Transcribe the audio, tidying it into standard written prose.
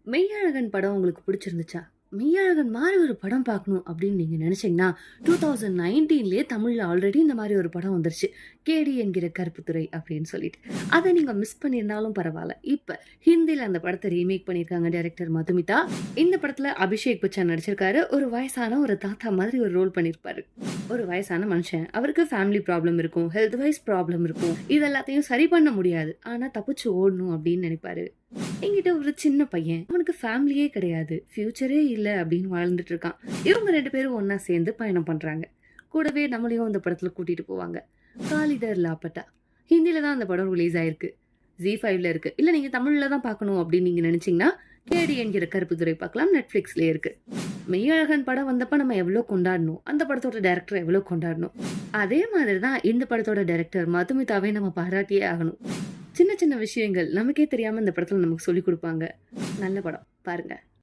மெய்யழகன் படம் உங்களுக்கு பிடிச்சிருந்துச்சா? மெய்யழகன் மாரி ஒரு படம் பார்க்கணும் அப்படின்னு நீங்க நினைச்சீங்கன்னா, 2019லயே தமிழ்ல ஆல்ரெடி இந்த மாரி ஒரு படம் வந்துருச்சு. கேடி என்கிற கருப்புத்துறை அப்படின்னு சொல்லிட்டு. அத நீங்க மிஸ் பண்ணியிருந்தாலும் பரவால்ல. இப்ப ஹிந்தில அந்த படத்த ரீமேக் பண்ணியிருக்காங்க டைரக்டர் மதுமிதா. இந்த படத்துல அபிஷேக் பச்சன் நடிச்சிருக்காரு. ஒரு வயசான ஒரு தாத்தா மாதிரி ஒரு ரோல் பண்ணியிருப்பாரு. ஒரு வயசான மனுஷன். அவருக்கு ஃபேமிலி ப்ராப்ளம் இருக்கும். ஹெல்த் வைஸ் ப்ராப்ளம் இருக்கும். இது எல்லாத்தையும் சரி பண்ண முடியாது. ஆனா தப்பிச்சு ஓடணும் அப்படின்னு நினைப்பாரு. என்கிட்ட ஒரு சின்ன பையன். அவனுக்கு ஃபேமிலியே கிடையாது. ஃபியூச்சரே இல்ல அப்படின்னு வாழ்ந்துட்டு இருக்கான். இவங்க 2 பேரும் ஒண்ணா சேர்ந்து பயணம் பண்றாங்க. கூடவே நம்மளையும் அந்த படத்துல கூட்டிட்டு போவாங்க. காலிதர் லாபட்டா. ஹிந்தில தான் அந்த படம் ரிலீஸ் ஆயிருக்கு. ஜி5ல இருக்கு. இல்ல நீங்க தமிழ்ல தான் பார்க்கணும் அப்படின்னு நீங்க நினைச்சீங்கன்னா, கேடி என்கிற கருப்புத்துறை பார்க்கலாம். நெட்ஃபிளிக்ஸ்லயே இருக்கு. மெய்யழகன் படம் வந்தப்ப நம்ம எவ்ளோ கொண்டாடணும். அந்த படத்தோட டைரக்டர் எவ்ளோ கொண்டாடணும். அதே மாதிரி தான் இந்த படத்தோட டைரக்டர் மதுமிதாவை நம்ம பாராட்டியே ஆகணும். சின்ன சின்ன விஷயங்கள் நமக்கே தெரியாம இந்த படத்துல நமக்கு சொல்லிக் குடுப்பாங்க. நல்ல படம். பாருங்க.